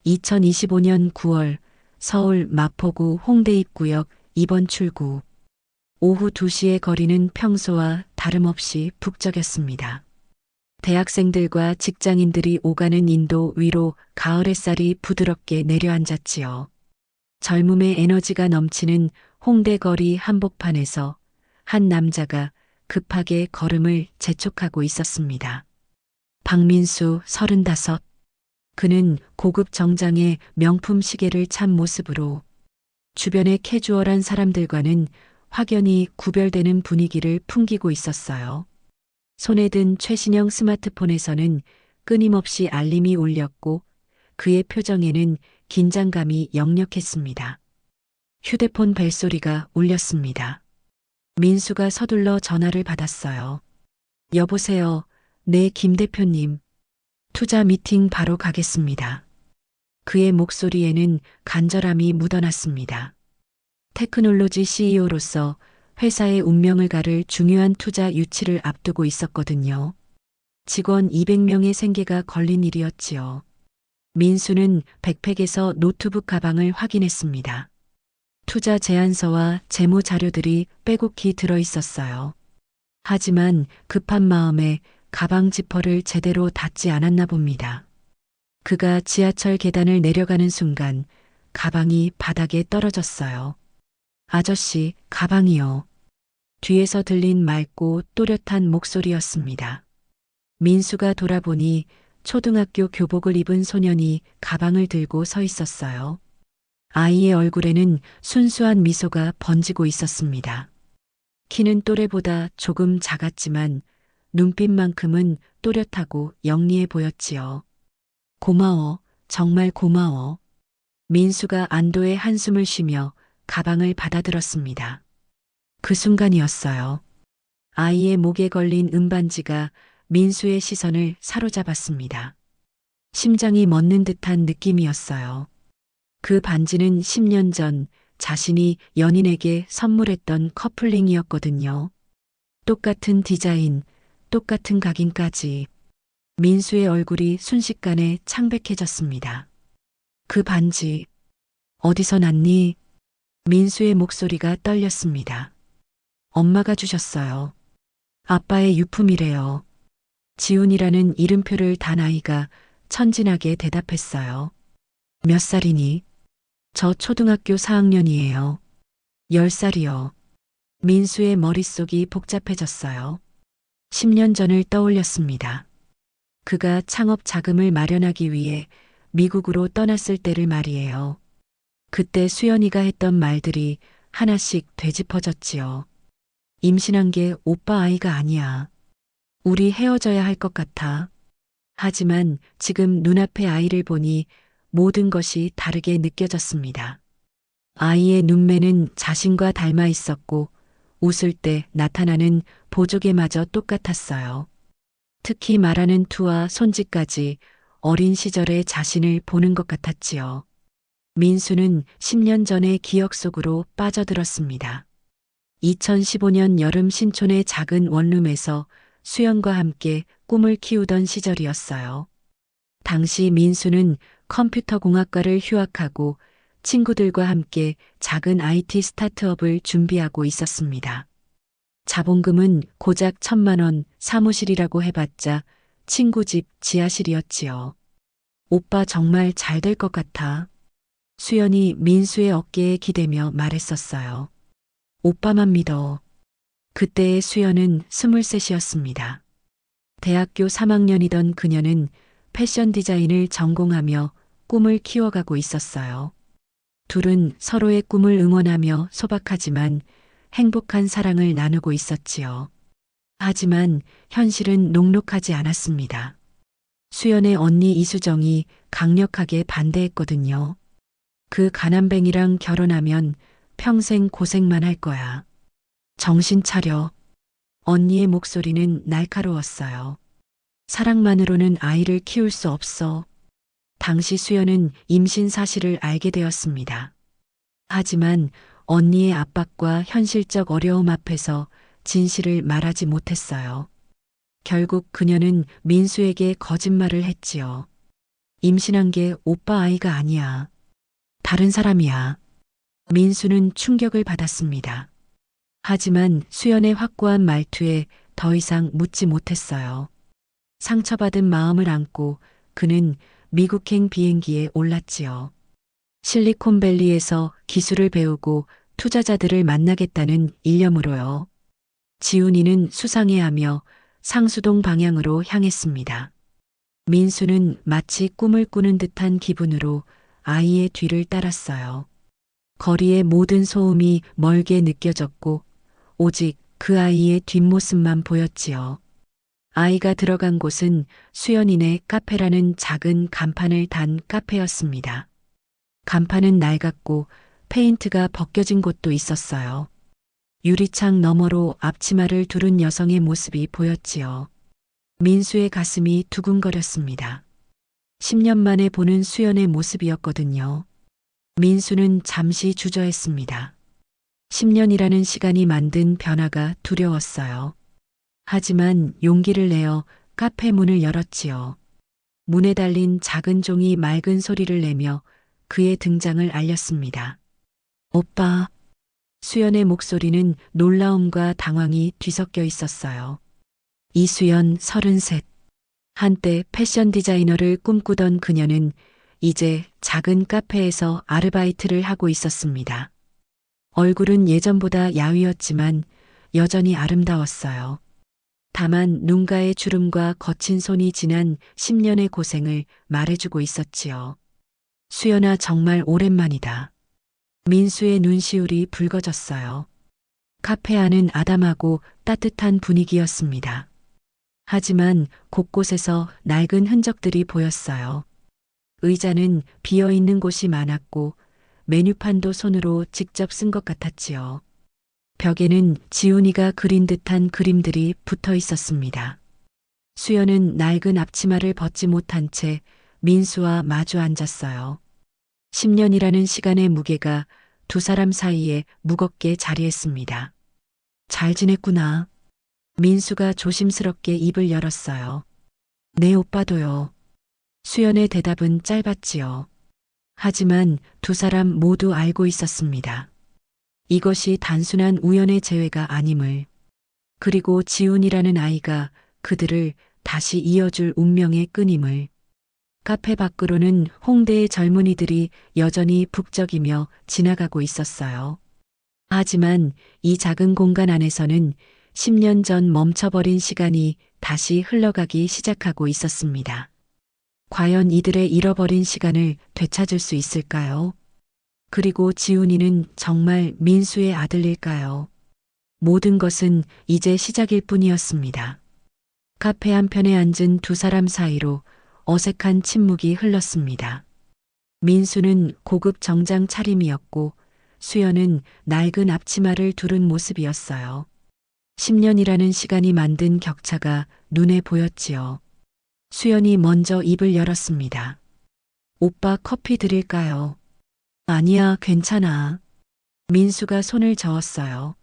2025년 9월 서울 마포구 홍대 입구역 2번 출구. 오후 2시의 거리는 평소와 다름없이 북적였습니다. 대학생들과 직장인들이 오가는 인도 위로 가을 햇살이 부드럽게 내려앉았지요. 젊음의 에너지가 넘치는 홍대 거리 한복판에서 한 남자가 급하게 걸음을 재촉하고 있었습니다. 박민수 35. 그는 고급 정장에 명품 시계를 찬 모습으로 주변의 캐주얼한 사람들과는 확연히 구별되는 분위기를 풍기고 있었어요. 손에 든 최신형 스마트폰에서는 끊임없이 알림이 울렸고 그의 표정에는 긴장감이 역력했습니다. 휴대폰 벨소리가 울렸습니다. 민수가 서둘러 전화를 받았어요. 여보세요. 네, 김 대표님. 투자 미팅 바로 가겠습니다. 그의 목소리에는 간절함이 묻어났습니다. 테크놀로지 CEO로서 회사의 운명을 가를 중요한 투자 유치를 앞두고 있었거든요. 직원 200명의 생계가 걸린 일이었지요. 민수는 백팩에서 노트북 가방을 확인했습니다. 투자 제안서와 재무 자료들이 빼곡히 들어 있었어요. 하지만 급한 마음에 가방 지퍼를 제대로 닫지 않았나 봅니다. 그가 지하철 계단을 내려가는 순간 가방이 바닥에 떨어졌어요. 아저씨, 가방이요. 뒤에서 들린 맑고 또렷한 목소리였습니다. 민수가 돌아보니 초등학교 교복을 입은 소년이 가방을 들고 서 있었어요. 아이의 얼굴에는 순수한 미소가 번지고 있었습니다. 키는 또래보다 조금 작았지만 눈빛만큼은 또렷하고 영리해 보였지요. 고마워, 정말 고마워. 민수가 안도의 한숨을 쉬며 가방을 받아들었습니다. 그 순간이었어요. 아이의 목에 걸린 은반지가 민수의 시선을 사로잡았습니다. 심장이 멎는 듯한 느낌이었어요. 그 반지는 10년 전 자신이 연인에게 선물했던 커플링이었거든요. 똑같은 디자인, 똑같은 각인까지. 민수의 얼굴이 순식간에 창백해졌습니다. 그 반지, 어디서 났니? 민수의 목소리가 떨렸습니다. 엄마가 주셨어요. 아빠의 유품이래요. 지훈이라는 이름표를 단 아이가 천진하게 대답했어요. 몇 살이니? 저 초등학교 4학년이에요. 10살이요. 민수의 머릿속이 복잡해졌어요. 10년 전을 떠올렸습니다. 그가 창업 자금을 마련하기 위해 미국으로 떠났을 때를 말이에요. 그때 수연이가 했던 말들이 하나씩 되짚어졌지요. 임신한 게 오빠 아이가 아니야. 우리 헤어져야 할 것 같아. 하지만 지금 눈앞의 아이를 보니 모든 것이 다르게 느껴졌습니다. 아이의 눈매는 자신과 닮아 있었고 웃을 때 나타나는 보조개마저 똑같았어요. 특히 말하는 투와 손짓까지 어린 시절의 자신을 보는 것 같았지요. 민수는 10년 전의 기억 속으로 빠져들었습니다. 2015년 여름 신촌의 작은 원룸에서 수연과 함께 꿈을 키우던 시절이었어요. 당시 민수는 컴퓨터공학과를 휴학하고 친구들과 함께 작은 IT 스타트업을 준비하고 있었습니다. 자본금은 고작 1,000만 원, 사무실이라고 해봤자 친구 집 지하실이었지요. 오빠 정말 잘 될 것 같아. 수연이 민수의 어깨에 기대며 말했었어요. 오빠만 믿어. 그때의 수연은 23이었습니다. 대학교 3학년이던 그녀는 패션 디자인을 전공하며 꿈을 키워가고 있었어요. 둘은 서로의 꿈을 응원하며 소박하지만 행복한 사랑을 나누고 있었지요. 하지만 현실은 녹록하지 않았습니다. 수연의 언니 이수정이 강력하게 반대했거든요. 그 가난뱅이랑 결혼하면 평생 고생만 할 거야. 정신 차려. 언니의 목소리는 날카로웠어요. 사랑만으로는 아이를 키울 수 없어. 당시 수연은 임신 사실을 알게 되었습니다. 하지만 언니의 압박과 현실적 어려움 앞에서 진실을 말하지 못했어요. 결국 그녀는 민수에게 거짓말을 했지요. 임신한 게 오빠 아이가 아니야. 다른 사람이야. 민수는 충격을 받았습니다. 하지만 수연의 확고한 말투에 더 이상 묻지 못했어요. 상처받은 마음을 안고 그는 미국행 비행기에 올랐지요. 실리콘밸리에서 기술을 배우고 투자자들을 만나겠다는 일념으로요. 지훈이는 수상해하며 상수동 방향으로 향했습니다. 민수는 마치 꿈을 꾸는 듯한 기분으로 아이의 뒤를 따랐어요. 거리의 모든 소음이 멀게 느껴졌고 오직 그 아이의 뒷모습만 보였지요. 아이가 들어간 곳은 수연이네 카페라는 작은 간판을 단 카페였습니다. 간판은 낡았고 페인트가 벗겨진 곳도 있었어요. 유리창 너머로 앞치마를 두른 여성의 모습이 보였지요. 민수의 가슴이 두근거렸습니다. 10년 만에 보는 수연의 모습이었거든요. 민수는 잠시 주저했습니다. 10년이라는 시간이 만든 변화가 두려웠어요. 하지만 용기를 내어 카페 문을 열었지요. 문에 달린 작은 종이 맑은 소리를 내며 그의 등장을 알렸습니다. 오빠. 수연의 목소리는 놀라움과 당황이 뒤섞여 있었어요. 이수연 33. 한때 패션 디자이너를 꿈꾸던 그녀는 이제 작은 카페에서 아르바이트를 하고 있었습니다. 얼굴은 예전보다 야위었지만 여전히 아름다웠어요. 다만 눈가의 주름과 거친 손이 지난 10년의 고생을 말해주고 있었지요. 수연아, 정말 오랜만이다. 민수의 눈시울이 붉어졌어요. 카페 안은 아담하고 따뜻한 분위기였습니다. 하지만 곳곳에서 낡은 흔적들이 보였어요. 의자는 비어있는 곳이 많았고 메뉴판도 손으로 직접 쓴 것 같았지요. 벽에는 지훈이가 그린 듯한 그림들이 붙어 있었습니다. 수연은 낡은 앞치마를 벗지 못한 채 민수와 마주 앉았어요. 10년이라는 시간의 무게가 두 사람 사이에 무겁게 자리했습니다. 잘 지냈구나. 민수가 조심스럽게 입을 열었어요. 네, 오빠도요. 수연의 대답은 짧았지요. 하지만 두 사람 모두 알고 있었습니다. 이것이 단순한 우연의 재회가 아님을, 그리고 지훈이라는 아이가 그들을 다시 이어줄 운명의 끈임을. 카페 밖으로는 홍대의 젊은이들이 여전히 북적이며 지나가고 있었어요. 하지만 이 작은 공간 안에서는 10년 전 멈춰버린 시간이 다시 흘러가기 시작하고 있었습니다. 과연 이들의 잃어버린 시간을 되찾을 수 있을까요? 그리고 지훈이는 정말 민수의 아들일까요? 모든 것은 이제 시작일 뿐이었습니다. 카페 한편에 앉은 두 사람 사이로 어색한 침묵이 흘렀습니다. 민수는 고급 정장 차림이었고 수연은 낡은 앞치마를 두른 모습이었어요. 10년이라는 시간이 만든 격차가 눈에 보였지요. 수연이 먼저 입을 열었습니다. 오빠, 커피 드릴까요? 아니야, 괜찮아. 민수가 손을 저었어요.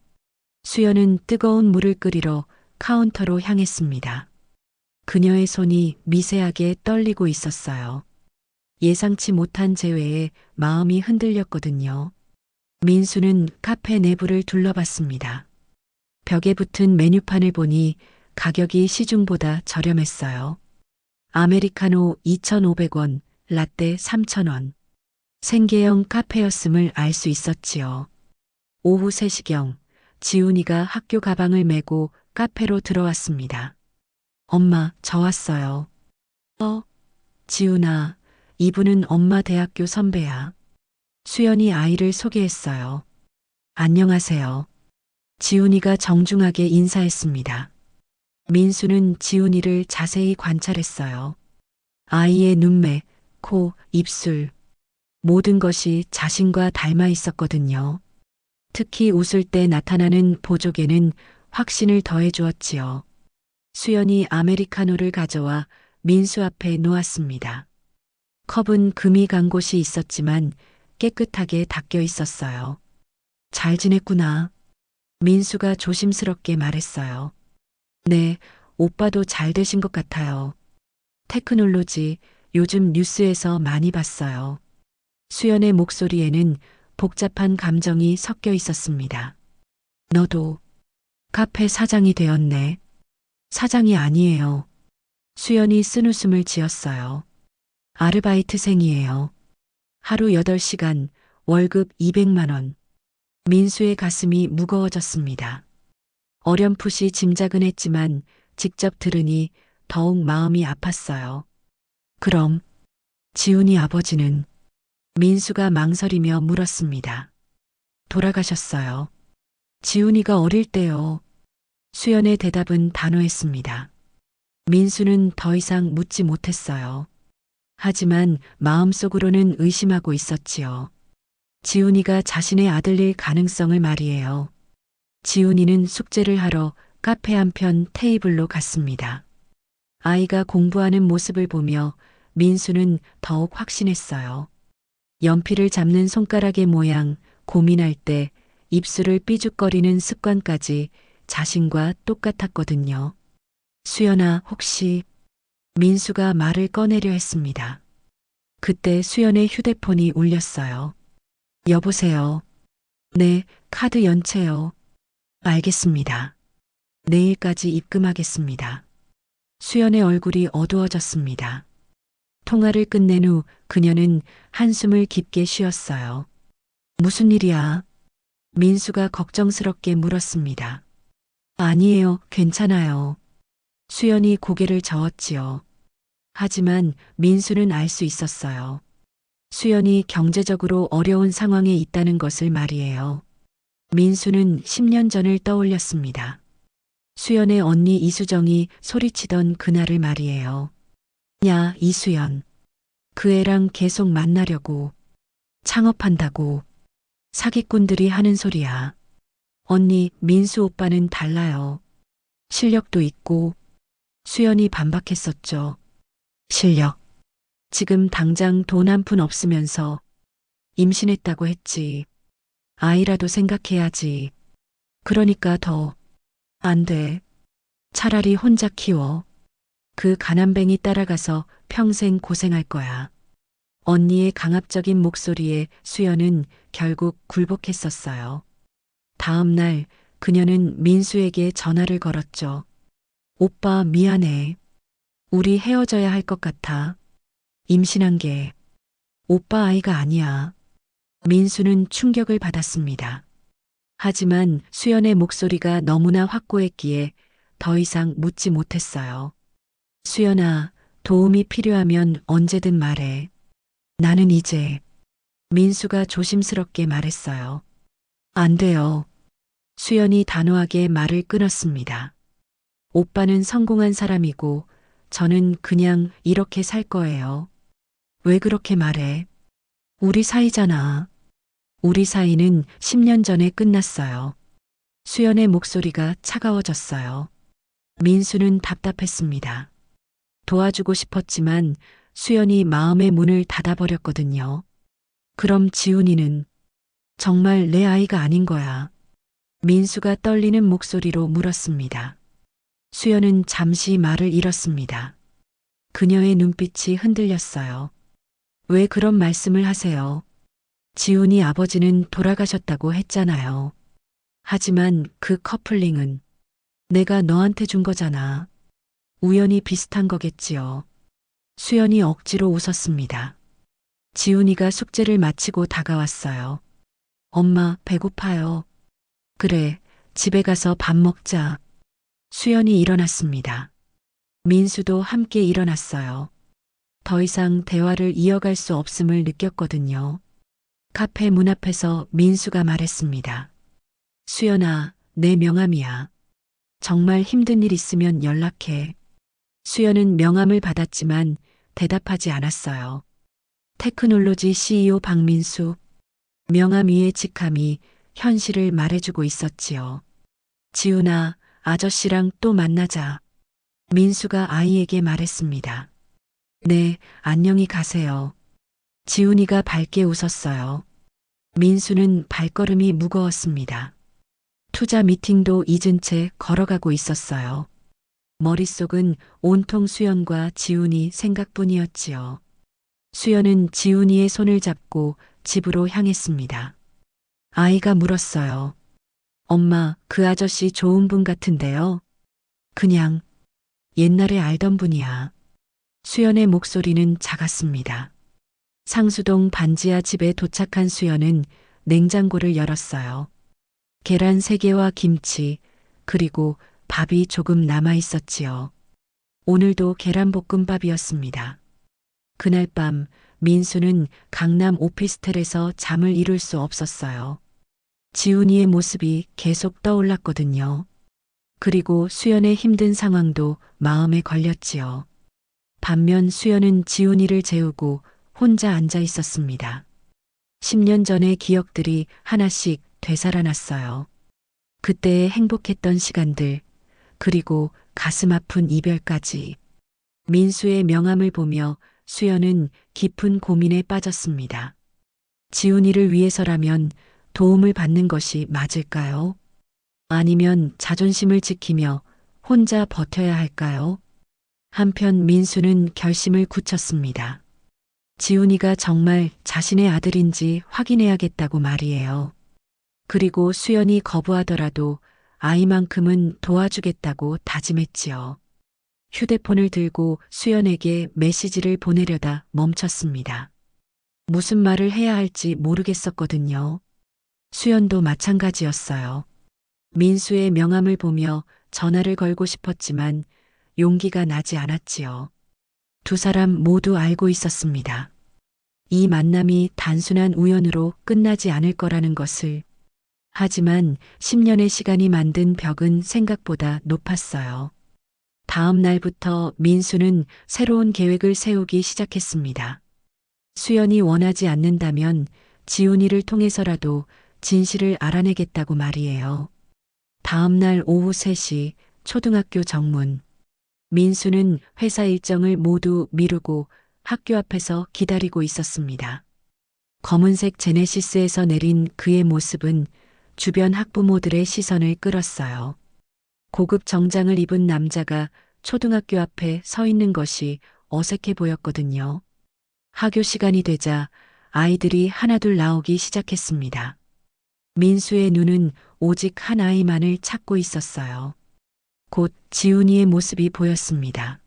수연은 뜨거운 물을 끓이러 카운터로 향했습니다. 그녀의 손이 미세하게 떨리고 있었어요. 예상치 못한 재회에 마음이 흔들렸거든요. 민수는 카페 내부를 둘러봤습니다. 벽에 붙은 메뉴판을 보니 가격이 시중보다 저렴했어요. 아메리카노 2,500원, 라떼 3,000원. 생계형 카페였음을 알 수 있었지요. 오후 3시경 지훈이가 학교 가방을 메고 카페로 들어왔습니다. 엄마, 저 왔어요. 지훈아, 이분은 엄마 대학교 선배야. 수연이 아이를 소개했어요. 안녕하세요. 지훈이가 정중하게 인사했습니다. 민수는 지훈이를 자세히 관찰했어요. 아이의 눈매, 코, 입술, 모든 것이 자신과 닮아 있었거든요. 특히 웃을 때 나타나는 보조개는 확신을 더해 주었지요. 수연이 아메리카노를 가져와 민수 앞에 놓았습니다. 컵은 금이 간 곳이 있었지만 깨끗하게 닦여 있었어요. 잘 지냈구나. 민수가 조심스럽게 말했어요. 네, 오빠도 잘 되신 것 같아요. 테크놀로지, 요즘 뉴스에서 많이 봤어요. 수연의 목소리에는 복잡한 감정이 섞여 있었습니다. 너도 카페 사장이 되었네. 사장이 아니에요. 수연이 쓴웃음을 지었어요. 아르바이트생이에요. 하루 8시간, 월급 200만 원. 민수의 가슴이 무거워졌습니다. 어렴풋이 짐작은 했지만 직접 들으니 더욱 마음이 아팠어요. 그럼 지훈이 아버지는? 민수가 망설이며 물었습니다. 돌아가셨어요. 지훈이가 어릴 때요. 수연의 대답은 단호했습니다. 민수는 더 이상 묻지 못했어요. 하지만 마음속으로는 의심하고 있었지요. 지훈이가 자신의 아들일 가능성을 말이에요. 지훈이는 숙제를 하러 카페 한편 테이블로 갔습니다. 아이가 공부하는 모습을 보며 민수는 더욱 확신했어요. 연필을 잡는 손가락의 모양, 고민할 때 입술을 삐죽거리는 습관까지 자신과 똑같았거든요. 수연아, 혹시 민수가 말을 꺼내려 했습니다. 그때 수연의 휴대폰이 울렸어요. 여보세요. 네, 카드 연체요. 알겠습니다. 내일까지 입금하겠습니다. 수연의 얼굴이 어두워졌습니다. 통화를 끝낸 후 그녀는 한숨을 깊게 쉬었어요. 무슨 일이야? 민수가 걱정스럽게 물었습니다. 아니에요, 괜찮아요. 수연이 고개를 저었지요. 하지만 민수는 알 수 있었어요. 수연이 경제적으로 어려운 상황에 있다는 것을 말이에요. 민수는 10년 전을 떠올렸습니다. 수연의 언니 이수정이 소리치던 그날을 말이에요. 야, 이수연. 그 애랑 계속 만나려고. 창업한다고. 사기꾼들이 하는 소리야. 언니, 민수 오빠는 달라요. 실력도 있고. 수연이 반박했었죠. 실력. 지금 당장 돈 한 푼 없으면서 임신했다고 했지. 아이라도 생각해야지. 그러니까 더. 안 돼. 차라리 혼자 키워. 그 가난뱅이 따라가서 평생 고생할 거야. 언니의 강압적인 목소리에 수연은 결국 굴복했었어요. 다음 날 그녀는 민수에게 전화를 걸었죠. 오빠 미안해. 우리 헤어져야 할 것 같아. 임신한 게 오빠 아이가 아니야. 민수는 충격을 받았습니다. 하지만 수연의 목소리가 너무나 확고했기에 더 이상 묻지 못했어요. 수연아, 도움이 필요하면 언제든 말해. 나는 이제 민수가 조심스럽게 말했어요. 안 돼요. 수연이 단호하게 말을 끊었습니다. 오빠는 성공한 사람이고 저는 그냥 이렇게 살 거예요. 왜 그렇게 말해? 우리 사이잖아. 우리 사이는 10년 전에 끝났어요. 수연의 목소리가 차가워졌어요. 민수는 답답했습니다. 도와주고 싶었지만 수연이 마음의 문을 닫아버렸거든요. 그럼 지훈이는 정말 내 아이가 아닌 거야. 민수가 떨리는 목소리로 물었습니다. 수연은 잠시 말을 잃었습니다. 그녀의 눈빛이 흔들렸어요. 왜 그런 말씀을 하세요? 지훈이 아버지는 돌아가셨다고 했잖아요. 하지만 그 커플링은 내가 너한테 준 거잖아. 우연히 비슷한 거겠지요. 수연이 억지로 웃었습니다. 지훈이가 숙제를 마치고 다가왔어요. 엄마, 배고파요. 그래, 집에 가서 밥 먹자. 수연이 일어났습니다. 민수도 함께 일어났어요. 더 이상 대화를 이어갈 수 없음을 느꼈거든요. 카페 문 앞에서 민수가 말했습니다. 수연아, 내 명함이야. 정말 힘든 일 있으면 연락해. 수연은 명함을 받았지만 대답하지 않았어요. 테크놀로지 CEO 박민수. 명함 위의 직함이 현실을 말해주고 있었지요. 지훈아, 아저씨랑 또 만나자. 민수가 아이에게 말했습니다. 네, 안녕히 가세요. 지훈이가 밝게 웃었어요. 민수는 발걸음이 무거웠습니다. 투자 미팅도 잊은 채 걸어가고 있었어요. 머릿속은 온통 수연과 지훈이 생각뿐이었지요. 수연은 지훈이의 손을 잡고 집으로 향했습니다. 아이가 물었어요. 엄마, 그 아저씨 좋은 분 같은데요? 그냥 옛날에 알던 분이야. 수연의 목소리는 작았습니다. 상수동 반지하 집에 도착한 수연은 냉장고를 열었어요. 계란 3개와 김치, 그리고 밥이 조금 남아 있었지요. 오늘도 계란볶음밥이었습니다. 그날 밤 민수는 강남 오피스텔에서 잠을 이룰 수 없었어요. 지훈이의 모습이 계속 떠올랐거든요. 그리고 수연의 힘든 상황도 마음에 걸렸지요. 반면 수연은 지훈이를 재우고 혼자 앉아 있었습니다. 10년 전의 기억들이 하나씩 되살아났어요. 그때의 행복했던 시간들, 그리고 가슴 아픈 이별까지. 민수의 명함을 보며 수연은 깊은 고민에 빠졌습니다. 지훈이를 위해서라면 도움을 받는 것이 맞을까요? 아니면 자존심을 지키며 혼자 버텨야 할까요? 한편 민수는 결심을 굳혔습니다. 지훈이가 정말 자신의 아들인지 확인해야겠다고 말이에요. 그리고 수연이 거부하더라도 아이만큼은 도와주겠다고 다짐했지요. 휴대폰을 들고 수연에게 메시지를 보내려다 멈췄습니다. 무슨 말을 해야 할지 모르겠었거든요. 수연도 마찬가지였어요. 민수의 명함을 보며 전화를 걸고 싶었지만 용기가 나지 않았지요. 두 사람 모두 알고 있었습니다. 이 만남이 단순한 우연으로 끝나지 않을 거라는 것을. 하지만 10년의 시간이 만든 벽은 생각보다 높았어요. 다음 날부터 민수는 새로운 계획을 세우기 시작했습니다. 수연이 원하지 않는다면 지훈이를 통해서라도 진실을 알아내겠다고 말이에요. 다음 날 오후 3시 초등학교 정문. 민수는 회사 일정을 모두 미루고 학교 앞에서 기다리고 있었습니다. 검은색 제네시스에서 내린 그의 모습은 주변 학부모들의 시선을 끌었어요. 고급 정장을 입은 남자가 초등학교 앞에 서 있는 것이 어색해 보였거든요. 학교 시간이 되자 아이들이 하나둘 나오기 시작했습니다. 민수의 눈은 오직 한 아이만을 찾고 있었어요. 곧 지훈이의 모습이 보였습니다.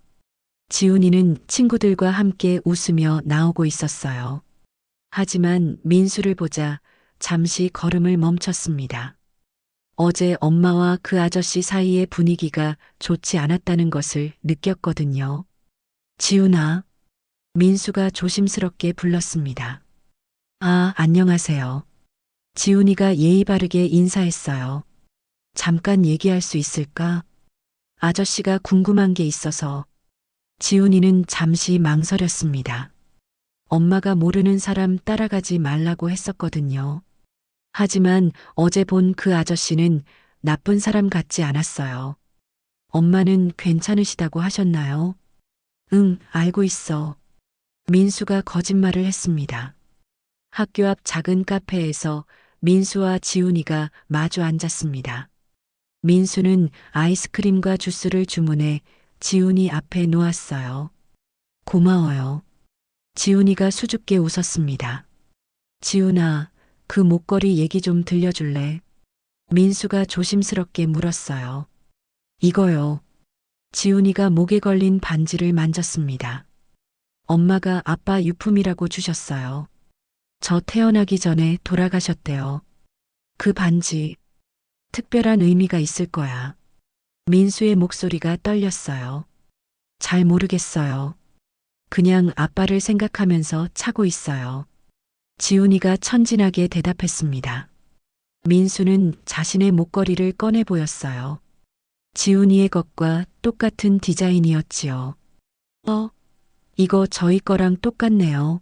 지훈이는 친구들과 함께 웃으며 나오고 있었어요. 하지만 민수를 보자 잠시 걸음을 멈췄습니다. 어제 엄마와 그 아저씨 사이의 분위기가 좋지 않았다는 것을 느꼈거든요. 지훈아, 민수가 조심스럽게 불렀습니다. 아, 안녕하세요. 지훈이가 예의 바르게 인사했어요. 잠깐 얘기할 수 있을까? 아저씨가 궁금한 게 있어서. 지훈이는 잠시 망설였습니다. 엄마가 모르는 사람 따라가지 말라고 했었거든요. 하지만 어제 본 그 아저씨는 나쁜 사람 같지 않았어요. 엄마는 괜찮으시다고 하셨나요? 응, 알고 있어. 민수가 거짓말을 했습니다. 학교 앞 작은 카페에서 민수와 지훈이가 마주 앉았습니다. 민수는 아이스크림과 주스를 주문해 지훈이 앞에 놓았어요. 고마워요. 지훈이가 수줍게 웃었습니다. 지훈아, 그 목걸이 얘기 좀 들려줄래? 민수가 조심스럽게 물었어요. 이거요. 지훈이가 목에 걸린 반지를 만졌습니다. 엄마가 아빠 유품이라고 주셨어요. 저 태어나기 전에 돌아가셨대요. 그 반지, 특별한 의미가 있을 거야. 민수의 목소리가 떨렸어요. 잘 모르겠어요. 그냥 아빠를 생각하면서 차고 있어요. 지훈이가 천진하게 대답했습니다. 민수는 자신의 목걸이를 꺼내 보였어요. 지훈이의 것과 똑같은 디자인이었지요. 이거 저희 거랑 똑같네요.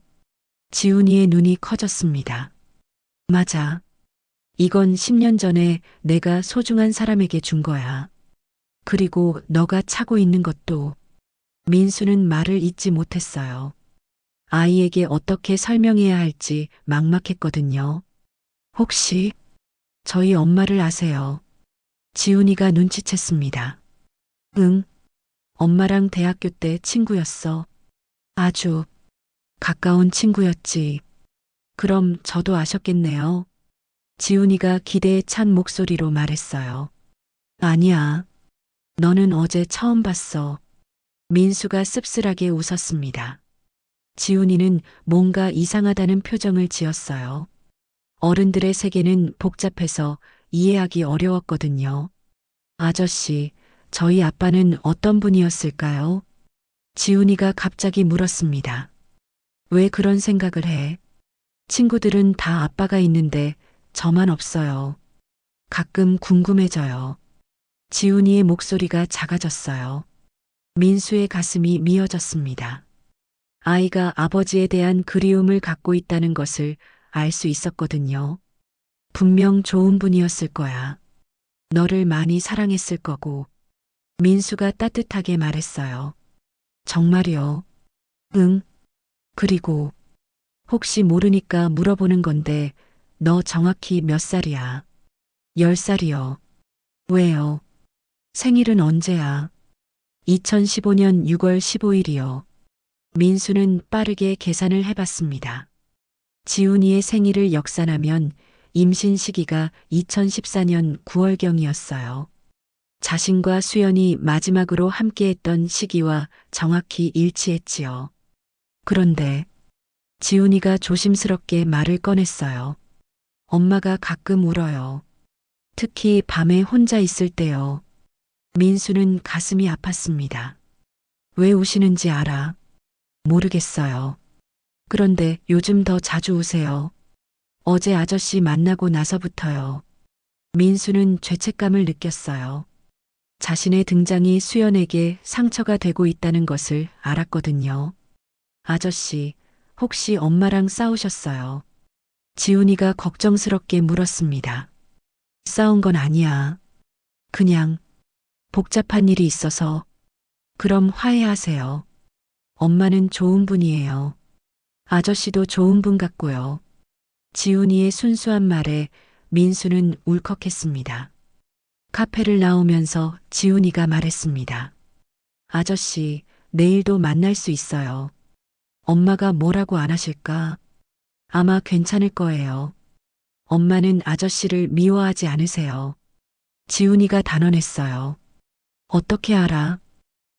지훈이의 눈이 커졌습니다. 맞아. 이건 10년 전에 내가 소중한 사람에게 준 거야. 그리고 너가 차고 있는 것도. 민수는 말을 잇지 못했어요. 아이에게 어떻게 설명해야 할지 막막했거든요. 혹시 저희 엄마를 아세요? 지훈이가 눈치챘습니다. 응, 엄마랑 대학교 때 친구였어. 아주 가까운 친구였지. 그럼 저도 아셨겠네요. 지훈이가 기대에 찬 목소리로 말했어요. 아니야. 너는 어제 처음 봤어. 민수가 씁쓸하게 웃었습니다. 지훈이는 뭔가 이상하다는 표정을 지었어요. 어른들의 세계는 복잡해서 이해하기 어려웠거든요. 아저씨, 저희 아빠는 어떤 분이었을까요? 지훈이가 갑자기 물었습니다. 왜 그런 생각을 해? 친구들은 다 아빠가 있는데 저만 없어요. 가끔 궁금해져요. 지훈이의 목소리가 작아졌어요. 민수의 가슴이 미어졌습니다. 아이가 아버지에 대한 그리움을 갖고 있다는 것을 알 수 있었거든요. 분명 좋은 분이었을 거야. 너를 많이 사랑했을 거고. 민수가 따뜻하게 말했어요. 정말요? 응. 그리고 혹시 모르니까 물어보는 건데 너 정확히 몇 살이야? 10살이요. 왜요? 생일은 언제야? 2015년 6월 15일이요. 민수는 빠르게 계산을 해봤습니다. 지훈이의 생일을 역산하면 임신 시기가 2014년 9월경이었어요. 자신과 수연이 마지막으로 함께했던 시기와 정확히 일치했지요. 그런데 지훈이가 조심스럽게 말을 꺼냈어요. 엄마가 가끔 울어요. 특히 밤에 혼자 있을 때요. 민수는 가슴이 아팠습니다. 왜 우시는지 알아? 모르겠어요. 그런데 요즘 더 자주 우세요. 어제 아저씨 만나고 나서부터요. 민수는 죄책감을 느꼈어요. 자신의 등장이 수연에게 상처가 되고 있다는 것을 알았거든요. 아저씨, 혹시 엄마랑 싸우셨어요? 지훈이가 걱정스럽게 물었습니다. 싸운 건 아니야. 그냥 복잡한 일이 있어서. 그럼 화해하세요. 엄마는 좋은 분이에요. 아저씨도 좋은 분 같고요. 지훈이의 순수한 말에 민수는 울컥했습니다. 카페를 나오면서 지훈이가 말했습니다. 아저씨, 내일도 만날 수 있어요. 엄마가 뭐라고 안 하실까? 아마 괜찮을 거예요. 엄마는 아저씨를 미워하지 않으세요. 지훈이가 단언했어요. 어떻게 알아?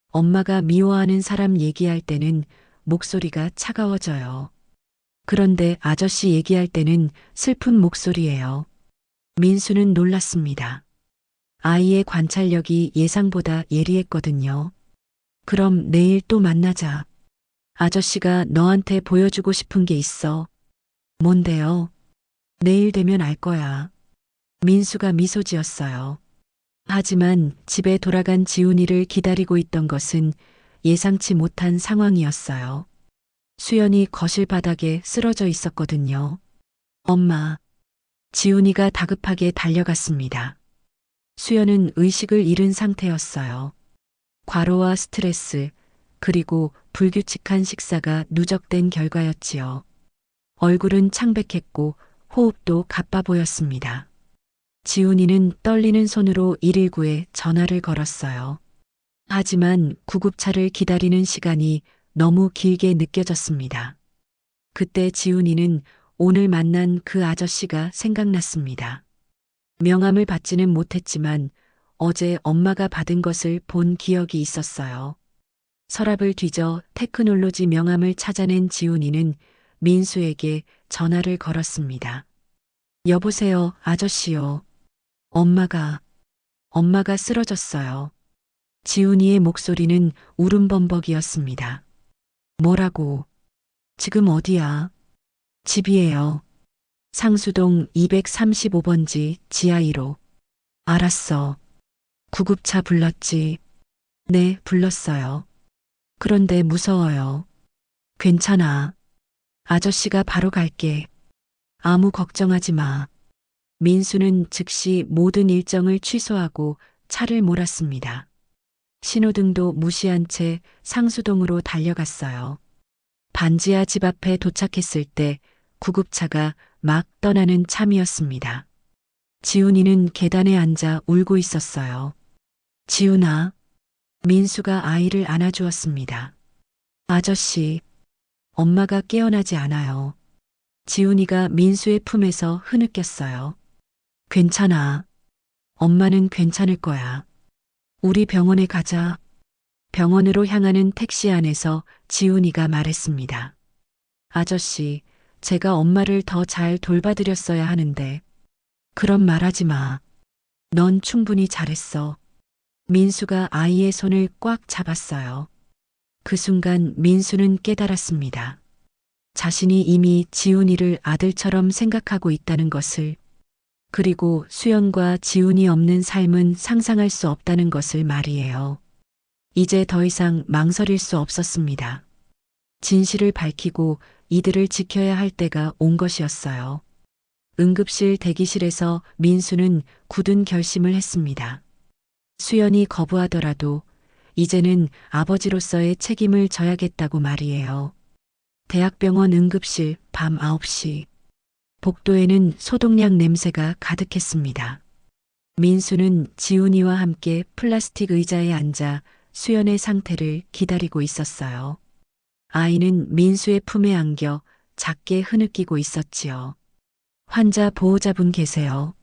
엄마가 미워하는 사람 얘기할 때는 목소리가 차가워져요. 그런데 아저씨 얘기할 때는 슬픈 목소리예요. 민수는 놀랐습니다. 아이의 관찰력이 예상보다 예리했거든요. 그럼 내일 또 만나자. 아저씨가 너한테 보여주고 싶은 게 있어. 뭔데요? 내일 되면 알 거야. 민수가 미소 지었어요. 하지만 집에 돌아간 지훈이를 기다리고 있던 것은 예상치 못한 상황이었어요. 수연이 거실 바닥에 쓰러져 있었거든요. 엄마. 지훈이가 다급하게 달려갔습니다. 수연은 의식을 잃은 상태였어요. 과로와 스트레스, 그리고 불규칙한 식사가 누적된 결과였지요. 얼굴은 창백했고 호흡도 가빠 보였습니다. 지훈이는 떨리는 손으로 119에 전화를 걸었어요. 하지만 구급차를 기다리는 시간이 너무 길게 느껴졌습니다. 그때 지훈이는 오늘 만난 그 아저씨가 생각났습니다. 명함을 받지는 못했지만 어제 엄마가 받은 것을 본 기억이 있었어요. 서랍을 뒤져 테크놀로지 명함을 찾아낸 지훈이는 민수에게 전화를 걸었습니다. 여보세요, 아저씨요. 엄마가 쓰러졌어요. 지훈이의 목소리는 울음범벅이었습니다. 뭐라고? 지금 어디야? 집이에요. 상수동 235번지 지하 1호. 알았어. 구급차 불렀지. 네, 불렀어요. 그런데 무서워요. 괜찮아. 아저씨가 바로 갈게. 아무 걱정하지 마. 민수는 즉시 모든 일정을 취소하고 차를 몰았습니다. 신호등도 무시한 채 상수동으로 달려갔어요. 반지하 집 앞에 도착했을 때 구급차가 막 떠나는 참이었습니다. 지훈이는 계단에 앉아 울고 있었어요. 지훈아, 민수가 아이를 안아주었습니다. 아저씨, 엄마가 깨어나지 않아요. 지훈이가 민수의 품에서 흐느꼈어요. 괜찮아. 엄마는 괜찮을 거야. 우리 병원에 가자. 병원으로 향하는 택시 안에서 지훈이가 말했습니다. 아저씨, 제가 엄마를 더 잘 돌봐드렸어야 하는데. 그런 말 하지 마. 넌 충분히 잘했어. 민수가 아이의 손을 꽉 잡았어요. 그 순간 민수는 깨달았습니다. 자신이 이미 지훈이를 아들처럼 생각하고 있다는 것을, 그리고 수연과 지훈이 없는 삶은 상상할 수 없다는 것을 말이에요. 이제 더 이상 망설일 수 없었습니다. 진실을 밝히고 이들을 지켜야 할 때가 온 것이었어요. 응급실 대기실에서 민수는 굳은 결심을 했습니다. 수연이 거부하더라도 이제는 아버지로서의 책임을 져야겠다고 말이에요. 대학병원 응급실 밤 9시. 복도에는 소독약 냄새가 가득했습니다. 민수는 지훈이와 함께 플라스틱 의자에 앉아 수연의 상태를 기다리고 있었어요. 아이는 민수의 품에 안겨 작게 흐느끼고 있었지요. 환자 보호자분 계세요.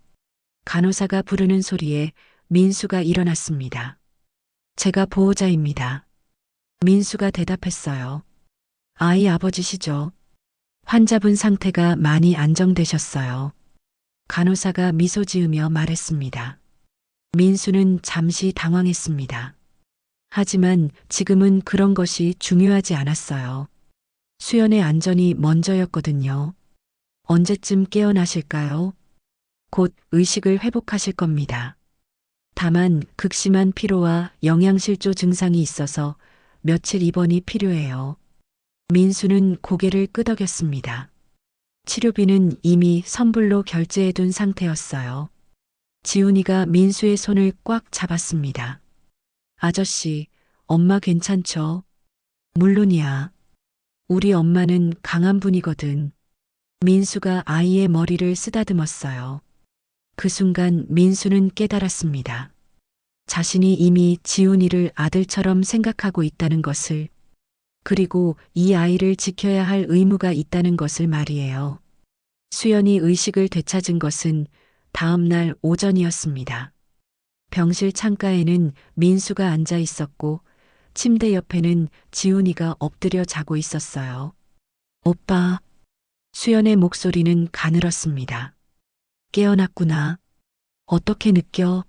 간호사가 부르는 소리에 민수가 일어났습니다. 제가 보호자입니다. 민수가 대답했어요. 아이 아버지시죠? 환자분 상태가 많이 안정되셨어요. 간호사가 미소 지으며 말했습니다. 민수는 잠시 당황했습니다. 하지만 지금은 그런 것이 중요하지 않았어요. 수연의 안전이 먼저였거든요. 언제쯤 깨어나실까요? 곧 의식을 회복하실 겁니다. 다만 극심한 피로와 영양실조 증상이 있어서 며칠 입원이 필요해요. 민수는 고개를 끄덕였습니다. 치료비는 이미 선불로 결제해둔 상태였어요. 지훈이가 민수의 손을 꽉 잡았습니다. 아저씨, 엄마 괜찮죠? 물론이야. 우리 엄마는 강한 분이거든. 민수가 아이의 머리를 쓰다듬었어요. 그 순간 민수는 깨달았습니다. 자신이 이미 지훈이를 아들처럼 생각하고 있다는 것을, 그리고 이 아이를 지켜야 할 의무가 있다는 것을 말이에요. 수연이 의식을 되찾은 것은 다음 날 오전이었습니다. 병실 창가에는 민수가 앉아 있었고 침대 옆에는 지훈이가 엎드려 자고 있었어요. 오빠. 수연의 목소리는 가늘었습니다. 깨어났구나. 어떻게 느껴?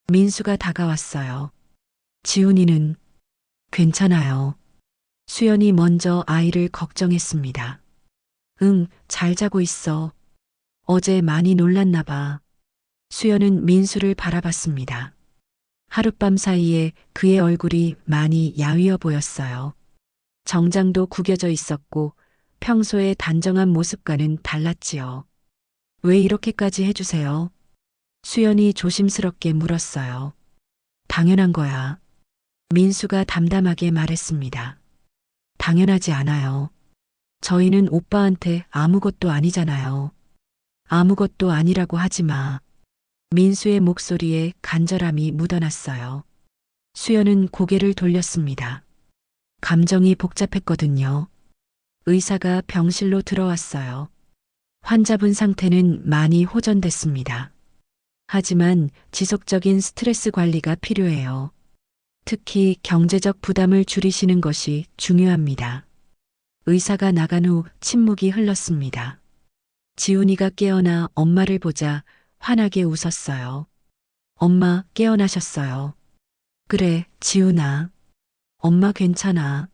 민수가 다가왔어요. 지훈이는 괜찮아요. 수연이 먼저 아이를 걱정했습니다. 응, 잘 자고 있어. 어제 많이 놀랐나 봐. 수연은 민수를 바라봤습니다. 하룻밤 사이에 그의 얼굴이 많이 야위어 보였어요. 정장도 구겨져 있었고 평소의 단정한 모습과는 달랐지요. 왜 이렇게까지 해주세요? 수연이 조심스럽게 물었어요. 당연한 거야. 민수가 담담하게 말했습니다. 당연하지 않아요. 저희는 오빠한테 아무것도 아니잖아요. 아무것도 아니라고 하지 마. 민수의 목소리에 간절함이 묻어났어요. 수연은 고개를 돌렸습니다. 감정이 복잡했거든요. 의사가 병실로 들어왔어요. 환자분 상태는 많이 호전됐습니다. 하지만 지속적인 스트레스 관리가 필요해요. 특히 경제적 부담을 줄이시는 것이 중요합니다. 의사가 나간 후 침묵이 흘렀습니다. 지훈이가 깨어나 엄마를 보자 환하게 웃었어요. 엄마 깨어나셨어요. 그래, 지훈아. 엄마 괜찮아.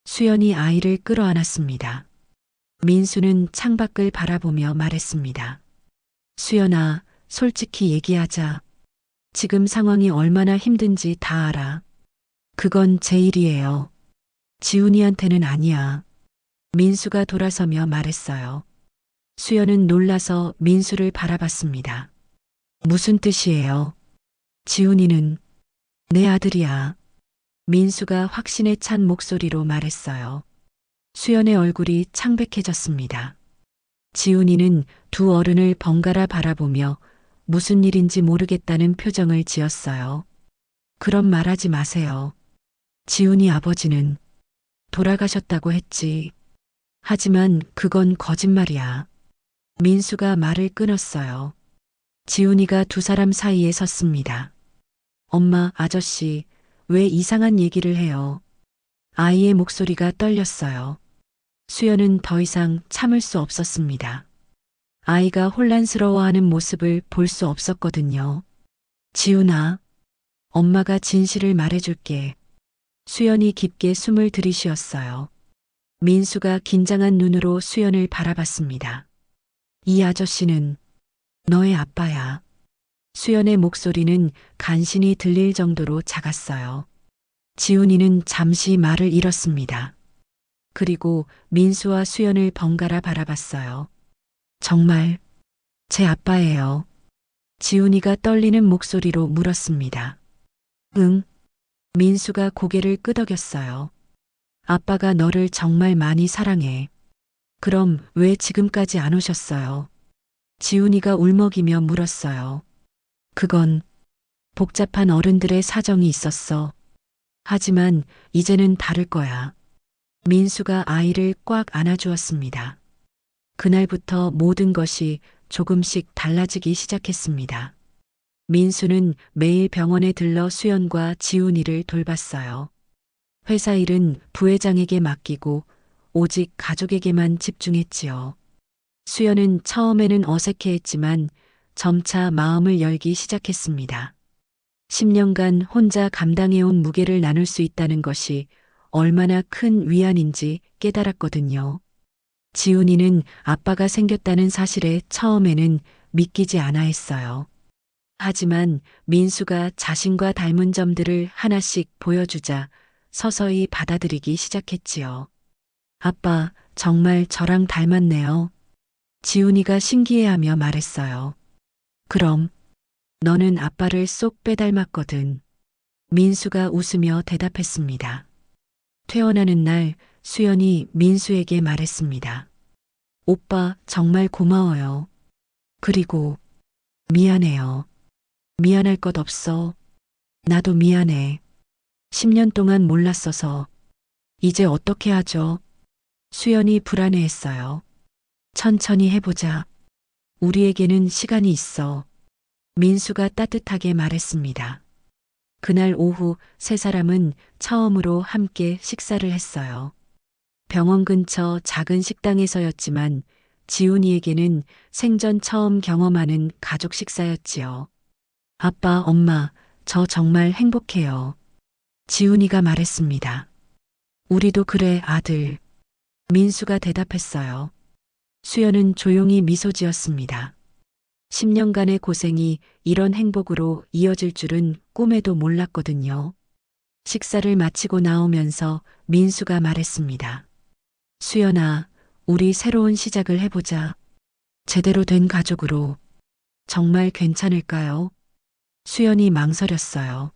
수연이 아이를 끌어안았습니다. 민수는 창밖을 바라보며 말했습니다. 수연아, 솔직히 얘기하자. 지금 상황이 얼마나 힘든지 다 알아. 그건 제 일이에요. 지훈이한테는 아니야. 민수가 돌아서며 말했어요. 수연은 놀라서 민수를 바라봤습니다. 무슨 뜻이에요? 지훈이는 내 아들이야. 민수가 확신에 찬 목소리로 말했어요. 수연의 얼굴이 창백해졌습니다. 지훈이는 두 어른을 번갈아 바라보며 무슨 일인지 모르겠다는 표정을 지었어요. 그런 말 하지 마세요. 지훈이 아버지는 돌아가셨다고 했지. 하지만 그건 거짓말이야. 민수가 말을 끊었어요. 지훈이가 두 사람 사이에 섰습니다. 엄마, 아저씨, 왜 이상한 얘기를 해요? 아이의 목소리가 떨렸어요. 수연은 더 이상 참을 수 없었습니다. 아이가 혼란스러워하는 모습을 볼 수 없었거든요. 지훈아, 엄마가 진실을 말해줄게. 수연이 깊게 숨을 들이쉬었어요. 민수가 긴장한 눈으로 수연을 바라봤습니다. 이 아저씨는 너의 아빠야. 수연의 목소리는 간신히 들릴 정도로 작았어요. 지훈이는 잠시 말을 잃었습니다. 그리고 민수와 수연을 번갈아 바라봤어요. 정말 제 아빠예요. 지훈이가 떨리는 목소리로 물었습니다. 응. 민수가 고개를 끄덕였어요. 아빠가 너를 정말 많이 사랑해. 그럼 왜 지금까지 안 오셨어요? 지훈이가 울먹이며 물었어요. 그건 복잡한 어른들의 사정이 있었어. 하지만 이제는 다를 거야. 민수가 아이를 꽉 안아주었습니다. 그날부터 모든 것이 조금씩 달라지기 시작했습니다. 민수는 매일 병원에 들러 수연과 지훈이를 돌봤어요. 회사 일은 부회장에게 맡기고 오직 가족에게만 집중했지요. 수연은 처음에는 어색해했지만 점차 마음을 열기 시작했습니다. 10년간 혼자 감당해온 무게를 나눌 수 있다는 것이 얼마나 큰 위안인지 깨달았거든요. 지훈이는 아빠가 생겼다는 사실에 처음에는 믿기지 않아 했어요. 하지만 민수가 자신과 닮은 점들을 하나씩 보여주자 서서히 받아들이기 시작했지요. 아빠, 정말 저랑 닮았네요. 지훈이가 신기해하며 말했어요. 그럼 너는 아빠를 쏙 빼닮았거든. 민수가 웃으며 대답했습니다. 퇴원하는 날 수연이 민수에게 말했습니다. 오빠 정말 고마워요. 그리고 미안해요. 미안할 것 없어. 나도 미안해. 10년 동안 몰랐어서. 이제 어떻게 하죠? 수연이 불안해했어요. 천천히 해보자. 우리에게는 시간이 있어. 민수가 따뜻하게 말했습니다. 그날 오후 세 사람은 처음으로 함께 식사를 했어요. 병원 근처 작은 식당에서였지만 지훈이에게는 생전 처음 경험하는 가족 식사였지요. 아빠, 엄마, 저 정말 행복해요. 지훈이가 말했습니다. 우리도 그래, 아들. 민수가 대답했어요. 수연은 조용히 미소 지었습니다. 10년간의 고생이 이런 행복으로 이어질 줄은 꿈에도 몰랐거든요. 식사를 마치고 나오면서 민수가 말했습니다. 수연아, 우리 새로운 시작을 해보자. 제대로 된 가족으로. 정말 괜찮을까요? 수연이 망설였어요.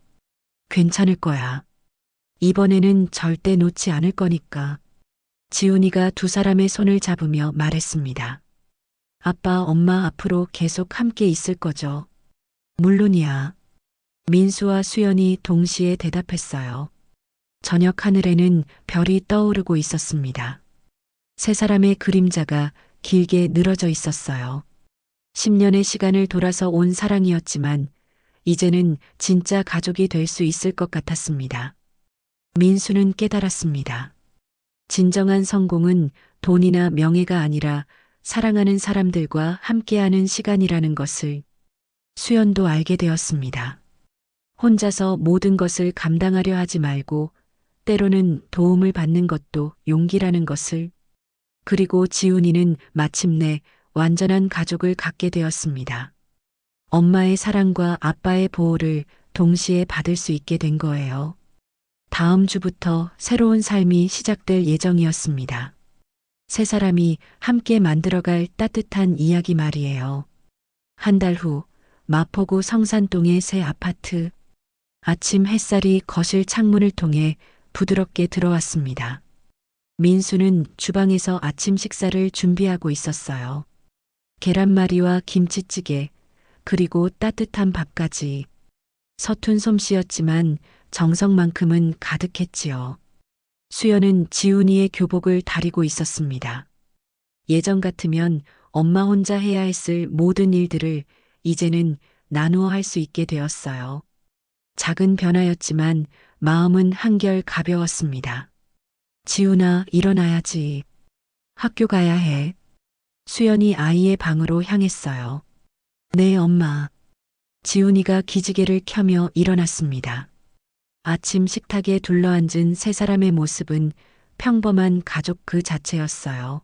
괜찮을 거야. 이번에는 절대 놓지 않을 거니까. 지훈이가 두 사람의 손을 잡으며 말했습니다. 아빠, 엄마 앞으로 계속 함께 있을 거죠? 물론이야. 민수와 수연이 동시에 대답했어요. 저녁 하늘에는 별이 떠오르고 있었습니다. 세 사람의 그림자가 길게 늘어져 있었어요. 10년의 시간을 돌아서 온 사랑이었지만 이제는 진짜 가족이 될 수 있을 것 같았습니다. 민수는 깨달았습니다. 진정한 성공은 돈이나 명예가 아니라 사랑하는 사람들과 함께하는 시간이라는 것을. 수연도 알게 되었습니다. 혼자서 모든 것을 감당하려 하지 말고 때로는 도움을 받는 것도 용기라는 것을. 그리고 지훈이는 마침내 완전한 가족을 갖게 되었습니다. 엄마의 사랑과 아빠의 보호를 동시에 받을 수 있게 된 거예요. 다음 주부터 새로운 삶이 시작될 예정이었습니다. 세 사람이 함께 만들어갈 따뜻한 이야기 말이에요. 한 달 후 마포구 성산동의 새 아파트. 아침 햇살이 거실 창문을 통해 부드럽게 들어왔습니다. 민수는 주방에서 아침 식사를 준비하고 있었어요. 계란말이와 김치찌개, 그리고 따뜻한 밥까지. 서툰 솜씨였지만 정성만큼은 가득했지요. 수연은 지훈이의 교복을 다리고 있었습니다. 예전 같으면 엄마 혼자 해야 했을 모든 일들을 이제는 나누어 할 수 있게 되었어요. 작은 변화였지만 마음은 한결 가벼웠습니다. 지훈아, 일어나야지. 학교 가야 해. 수연이 아이의 방으로 향했어요. 네, 엄마. 지훈이가 기지개를 켜며 일어났습니다. 아침 식탁에 둘러앉은 세 사람의 모습은 평범한 가족 그 자체였어요.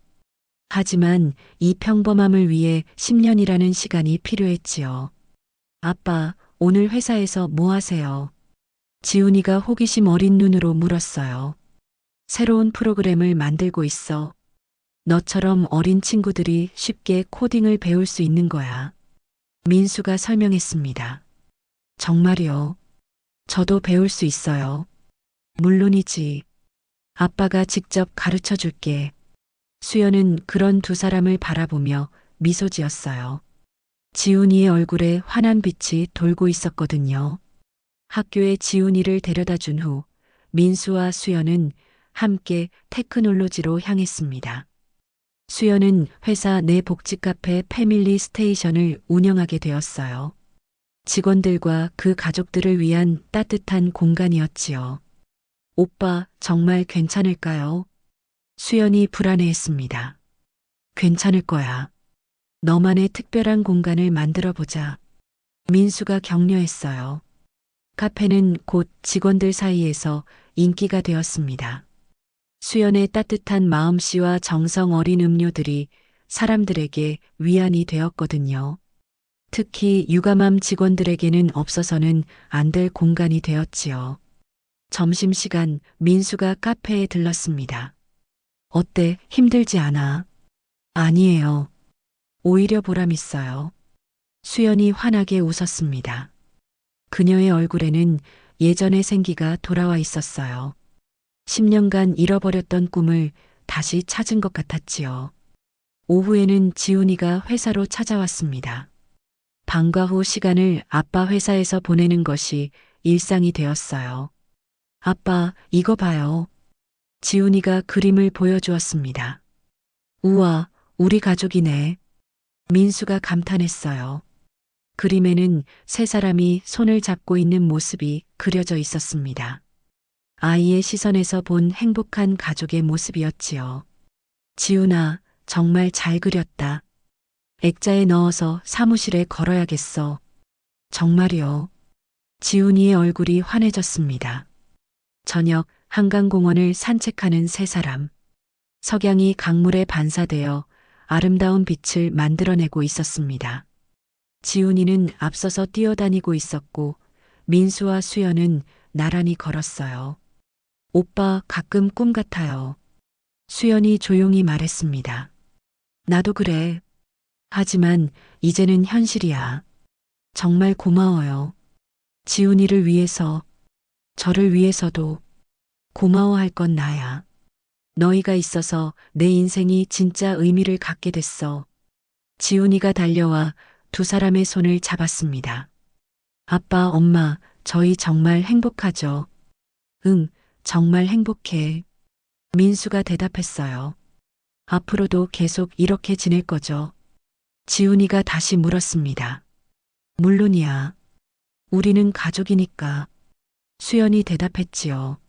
하지만 이 평범함을 위해 10년이라는 시간이 필요했지요. 아빠, 오늘 회사에서 뭐 하세요? 지훈이가 호기심 어린 눈으로 물었어요. 새로운 프로그램을 만들고 있어. 너처럼 어린 친구들이 쉽게 코딩을 배울 수 있는 거야. 민수가 설명했습니다. 정말요? 저도 배울 수 있어요. 물론이지. 아빠가 직접 가르쳐 줄게. 수연은 그런 두 사람을 바라보며 미소 지었어요. 지훈이의 얼굴에 환한 빛이 돌고 있었거든요. 학교에 지훈이를 데려다 준 후 민수와 수연은 함께 테크놀로지로 향했습니다. 수연은 회사 내 복지 카페 패밀리 스테이션을 운영하게 되었어요. 직원들과 그 가족들을 위한 따뜻한 공간이었지요. 오빠, 정말 괜찮을까요? 수연이 불안해했습니다. 괜찮을 거야. 너만의 특별한 공간을 만들어 보자. 민수가 격려했어요. 카페는 곧 직원들 사이에서 인기가 되었습니다. 수연의 따뜻한 마음씨와 정성 어린 음료들이 사람들에게 위안이 되었거든요. 특히 유감함 직원들에게는 없어서는 안 될 공간이 되었지요. 점심시간 민수가 카페에 들렀습니다. 어때? 힘들지 않아? 아니에요. 오히려 보람 있어요. 수연이 환하게 웃었습니다. 그녀의 얼굴에는 예전의 생기가 돌아와 있었어요. 10년간 잃어버렸던 꿈을 다시 찾은 것 같았지요. 오후에는 지훈이가 회사로 찾아왔습니다. 방과 후 시간을 아빠 회사에서 보내는 것이 일상이 되었어요. 아빠, 이거 봐요. 지훈이가 그림을 보여주었습니다. 우와, 우리 가족이네. 민수가 감탄했어요. 그림에는 세 사람이 손을 잡고 있는 모습이 그려져 있었습니다. 아이의 시선에서 본 행복한 가족의 모습이었지요. 지훈아, 정말 잘 그렸다. 액자에 넣어서 사무실에 걸어야겠어. 정말이요. 지훈이의 얼굴이 환해졌습니다. 저녁 한강공원을 산책하는 세 사람. 석양이 강물에 반사되어 아름다운 빛을 만들어내고 있었습니다. 지훈이는 앞서서 뛰어다니고 있었고 민수와 수연은 나란히 걸었어요. 오빠, 가끔 꿈 같아요. 수연이 조용히 말했습니다. 나도 그래. 하지만 이제는 현실이야. 정말 고마워요. 지훈이를 위해서, 저를 위해서도 고마워할 건 나야. 너희가 있어서 내 인생이 진짜 의미를 갖게 됐어. 지훈이가 달려와 두 사람의 손을 잡았습니다. 아빠, 엄마, 저희 정말 행복하죠? 응, 정말 행복해. 민수가 대답했어요. 앞으로도 계속 이렇게 지낼 거죠? 지훈이가 다시 물었습니다. 물론이야. 우리는 가족이니까. 수연이 대답했지요.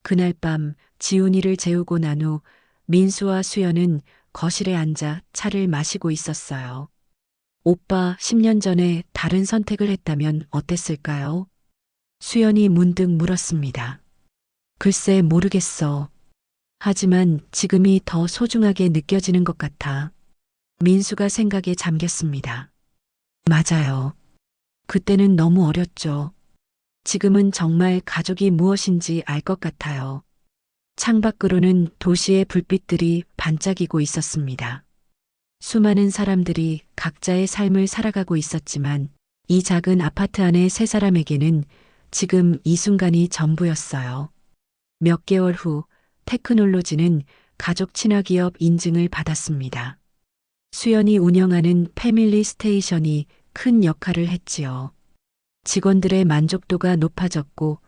그날 밤 지훈이를 재우고 난 후 민수와 수연은 거실에 앉아 차를 마시고 있었어요. 오빠, 10년 전에 다른 선택을 했다면 어땠을까요? 수연이 문득 물었습니다. 글쎄 모르겠어. 하지만 지금이 더 소중하게 느껴지는 것 같아. 민수가 생각에 잠겼습니다. 맞아요. 그때는 너무 어렸죠. 지금은 정말 가족이 무엇인지 알 것 같아요. 창밖으로는 도시의 불빛들이 반짝이고 있었습니다. 수많은 사람들이 각자의 삶을 살아가고 있었지만 이 작은 아파트 안의 세 사람에게는 지금 이 순간이 전부였어요. 몇 개월 후 테크놀로지는 가족 친화 기업 인증을 받았습니다. 수연이 운영하는 패밀리 스테이션이 큰 역할을 했지요. 직원들의 만족도가 높아졌고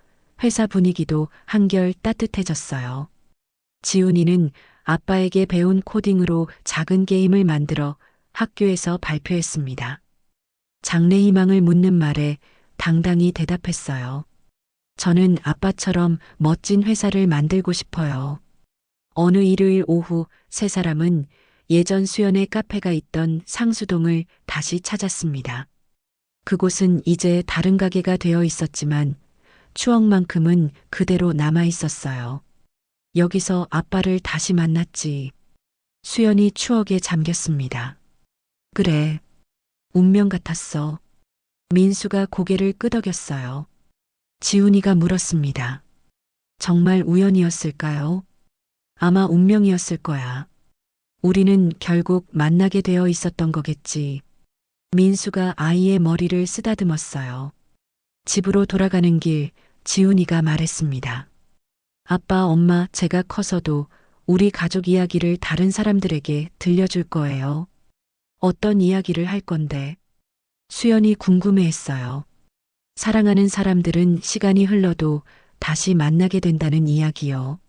회사 분위기도 한결 따뜻해졌어요. 지훈이는 아빠에게 배운 코딩으로 작은 게임을 만들어 학교에서 발표했습니다. 장래 희망을 묻는 말에 당당히 대답했어요. 저는 아빠처럼 멋진 회사를 만들고 싶어요. 어느 일요일 오후 세 사람은 예전 수연의 카페가 있던 상수동을 다시 찾았습니다. 그곳은 이제 다른 가게가 되어 있었지만 추억만큼은 그대로 남아 있었어요. 여기서 아빠를 다시 만났지. 수연이 추억에 잠겼습니다. 그래, 운명 같았어. 민수가 고개를 끄덕였어요. 지훈이가 물었습니다. 정말 우연이었을까요? 아마 운명이었을 거야. 우리는 결국 만나게 되어 있었던 거겠지. 민수가 아이의 머리를 쓰다듬었어요. 집으로 돌아가는 길, 지훈이가 말했습니다. 아빠, 엄마, 제가 커서도 우리 가족 이야기를 다른 사람들에게 들려줄 거예요. 어떤 이야기를 할 건데? 수연이 궁금해했어요. 사랑하는 사람들은 시간이 흘러도 다시 만나게 된다는 이야기요.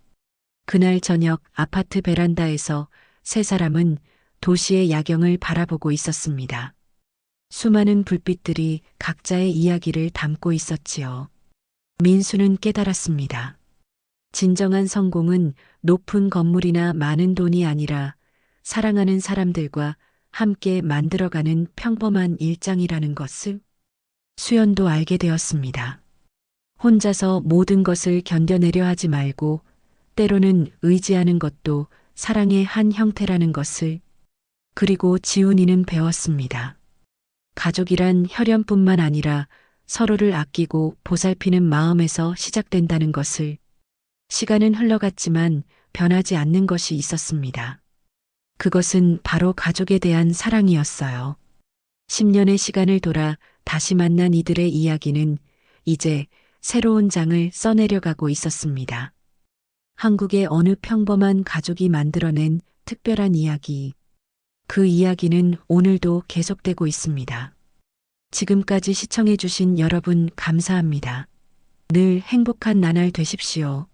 그날 저녁 아파트 베란다에서 세 사람은 도시의 야경을 바라보고 있었습니다. 수많은 불빛들이 각자의 이야기를 담고 있었지요. 민수는 깨달았습니다. 진정한 성공은 높은 건물이나 많은 돈이 아니라 사랑하는 사람들과 함께 만들어가는 평범한 일상이라는 것을 수연도 알게 되었습니다. 혼자서 모든 것을 견뎌내려 하지 말고 때로는 의지하는 것도 사랑의 한 형태라는 것을. 그리고 지훈이는 배웠습니다. 가족이란 혈연뿐만 아니라 서로를 아끼고 보살피는 마음에서 시작된다는 것을. 시간은 흘러갔지만 변하지 않는 것이 있었습니다. 그것은 바로 가족에 대한 사랑이었어요. 10년의 시간을 돌아 다시 만난 이들의 이야기는 이제 새로운 장을 써내려가고 있었습니다. 한국의 어느 평범한 가족이 만들어낸 특별한 이야기. 그 이야기는 오늘도 계속되고 있습니다. 지금까지 시청해주신 여러분 감사합니다. 늘 행복한 나날 되십시오.